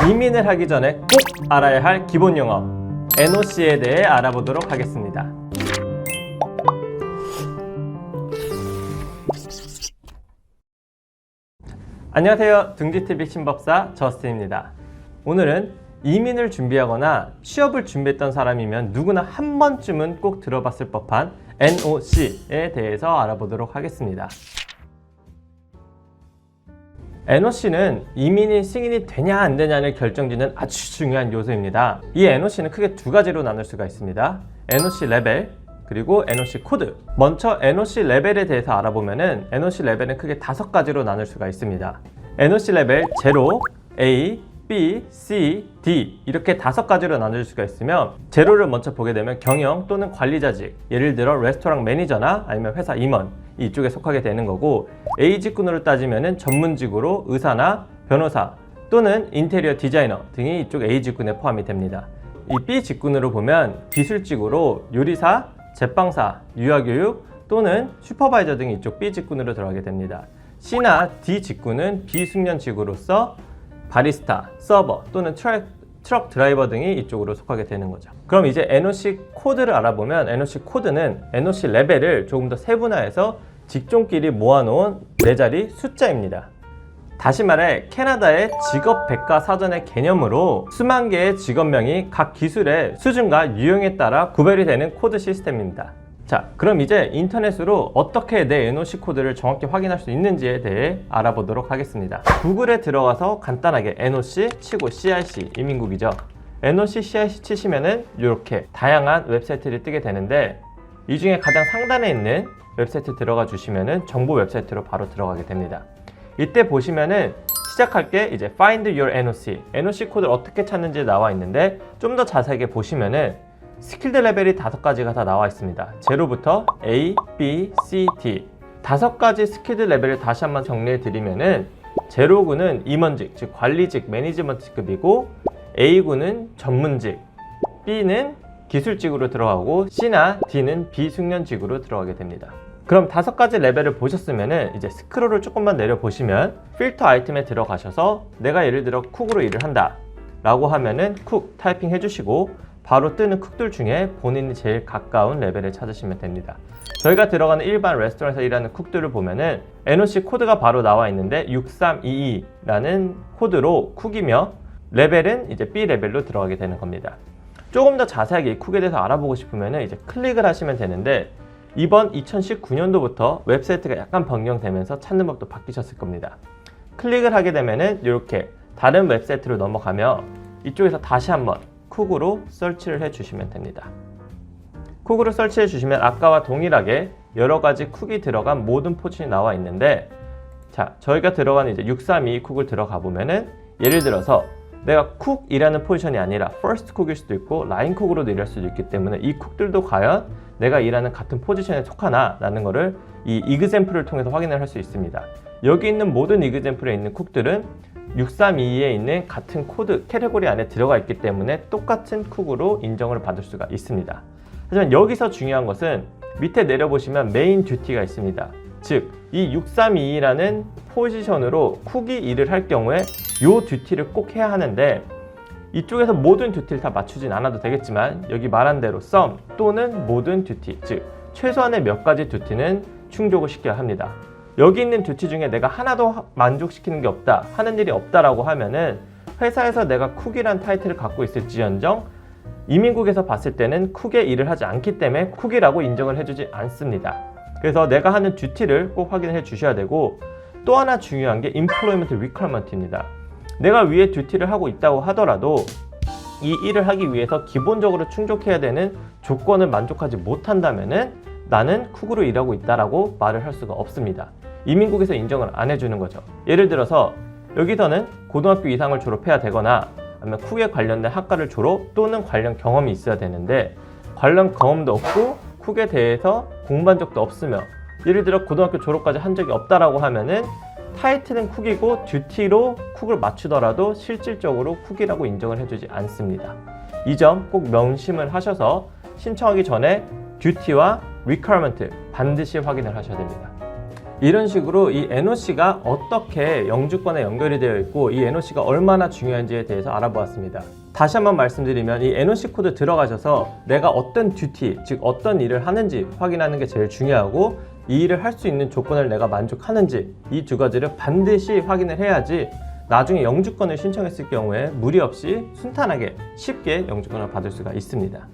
이민을 하기 전에 꼭 알아야 할 기본 용어 NOC에 대해 알아보도록 하겠습니다. 안녕하세요. 둥지TV 신법사 저스틴입니다. 오늘은 이민을 준비하거나 취업을 준비했던 사람이면 누구나 한 번쯤은 꼭 들어봤을 법한 NOC에 대해서 알아보도록 하겠습니다. NOC는 이민이 승인이 되냐 안 되냐를 결정짓는 아주 중요한 요소입니다. 이 NOC는 크게 두 가지로 나눌 수가 있습니다. NOC 레벨 그리고 NOC 코드. 먼저 NOC 레벨에 대해서 알아보면은 NOC 레벨은 크게 5가지로 나눌 수가 있습니다. NOC 레벨 0, A, B, C, D 이렇게 5가지로 나눌 수가 있으며 제로를 먼저 보게 되면 경영 또는 관리자직, 예를 들어 레스토랑 매니저나 아니면 회사 임원 이쪽에 속하게 되는 거고, A 직군으로 따지면은 전문직으로 의사나 변호사 또는 인테리어 디자이너 등이 이쪽 A 직군에 포함이 됩니다. 이 B 직군으로 보면 기술직으로 요리사, 제빵사, 유아교육 또는 슈퍼바이저 등이 이쪽 B 직군으로 들어가게 됩니다. C나 D 직군은 비숙련직으로서 바리스타, 서버 또는 트럭 드라이버 등이 이쪽으로 속하게 되는 거죠. 그럼 이제 NOC 코드를 알아보면 NOC 코드는 NOC 레벨을 조금 더 세분화해서 직종끼리 모아놓은 4자리 숫자입니다. 다시 말해 캐나다의 직업 백과사전의 개념으로 수만 개의 직업명이 각 기술의 수준과 유형에 따라 구별이 되는 코드 시스템입니다. 자, 그럼 이제 인터넷으로 어떻게 내 NOC 코드를 정확히 확인할 수 있는지에 대해 알아보도록 하겠습니다. 구글에 들어가서 간단하게 NOC 치고 CIC, 이민국이죠. NOC CIC 치시면은 이렇게 다양한 웹사이트를 뜨게 되는데, 이 중에 가장 상단에 있는 웹사이트 들어가 주시면은 정보 웹사이트로 바로 들어가게 됩니다. 이때 보시면은 시작할 게 이제 Find Your NOC, NOC 코드를 어떻게 찾는지 나와 있는데, 좀 더 자세하게 보시면은 스킬드 레벨이 5가지가 다 나와 있습니다. 0부터 A, B, C, D 5가지 스킬드 레벨을 다시 한번 정리해 드리면은 0군은 임원직, 즉 관리직, 매니지먼트급이고, A군은 전문직, B는 기술직으로 들어가고, C나 D는 비숙련직으로 들어가게 됩니다. 그럼 5가지 레벨을 보셨으면은 이제 스크롤을 조금만 내려 보시면 필터 아이템에 들어가셔서 내가 예를 들어 쿡으로 일을 한다 라고 하면은 쿡 타이핑 해주시고 바로 뜨는 쿡들 중에 본인이 제일 가까운 레벨을 찾으시면 됩니다. 저희가 들어가는 일반 레스토랑에서 일하는 쿡들을 보면은 NOC 코드가 바로 나와 있는데 6322라는 코드로 쿡이며, 레벨은 이제 B 레벨로 들어가게 되는 겁니다. 조금 더 자세하게 이 쿡에 대해서 알아보고 싶으면은 이제 클릭을 하시면 되는데, 이번 2019년도부터 웹사이트가 약간 변경되면서 찾는 법도 바뀌셨을 겁니다. 클릭을 하게 되면은 이렇게 다른 웹사이트로 넘어가며 이쪽에서 다시 한번 쿡으로 설치를 해주시면 됩니다. 쿡으로 설치해 주시면 아까와 동일하게 여러가지 쿡이 들어간 모든 포지션이 나와 있는데, 자, 저희가 들어가는 이제 6322 쿡을 들어가 보면은 예를 들어서 내가 쿡이라는 포지션이 아니라 퍼스트 쿡일 수도 있고 라인 쿡으로도 일할 수도 있기 때문에 이 쿡들도 과연 내가 일하는 같은 포지션에 속하나 라는 거를 이 이그젬플을 통해서 확인을 할 수 있습니다. 여기 있는 모든 이그젬플에 있는 쿡들은 6322에 있는 같은 코드 캐테고리 안에 들어가 있기 때문에 똑같은 쿡으로 인정을 받을 수가 있습니다. 하지만 여기서 중요한 것은 밑에 내려보시면 메인 듀티가 있습니다. 즉, 이 6322라는 포지션으로 쿡이 일을 할 경우에 이 듀티를 꼭 해야 하는데, 이쪽에서 모든 듀티를 다 맞추진 않아도 되겠지만 여기 말한 대로 some 또는 모든 듀티, 즉 최소한의 몇 가지 듀티는 충족을 시켜야 합니다. 여기 있는 듀티 중에 내가 하나도 만족시키는 게 없다, 하는 일이 없다라고 하면은 회사에서 내가 쿡이란 타이틀을 갖고 있을지언정 이민국에서 봤을 때는 쿡에 일을 하지 않기 때문에 쿡이라고 인정을 해주지 않습니다. 그래서 내가 하는 듀티를 꼭 확인해 주셔야 되고, 또 하나 중요한 게 Employment Requirement입니다. 내가 위에 듀티를 하고 있다고 하더라도 이 일을 하기 위해서 기본적으로 충족해야 되는 조건을 만족하지 못한다면은 나는 쿡으로 일하고 있다라고 말을 할 수가 없습니다. 이민국에서 인정을 안 해주는 거죠. 예를 들어서 여기서는 고등학교 이상을 졸업해야 되거나 아니면 쿡에 관련된 학과를 졸업 또는 관련 경험이 있어야 되는데, 관련 경험도 없고 쿡에 대해서 공부한 적도 없으며 예를 들어 고등학교 졸업까지 한 적이 없다라고 하면은 타이틀은 쿡이고 듀티로 쿡을 맞추더라도 실질적으로 쿡이라고 인정을 해주지 않습니다. 이 점 꼭 명심을 하셔서 신청하기 전에 듀티와 requirement 반드시 확인을 하셔야 됩니다. 이런 식으로 이 NOC가 어떻게 영주권에 연결이 되어 있고 이 NOC가 얼마나 중요한지에 대해서 알아보았습니다. 다시 한번 말씀드리면 이 NOC 코드 들어가셔서 내가 어떤 듀티, 즉 어떤 일을 하는지 확인하는 게 제일 중요하고 이 일을 할 수 있는 조건을 내가 만족하는지 이 두 가지를 반드시 확인을 해야지 나중에 영주권을 신청했을 경우에 무리 없이 순탄하게 쉽게 영주권을 받을 수가 있습니다.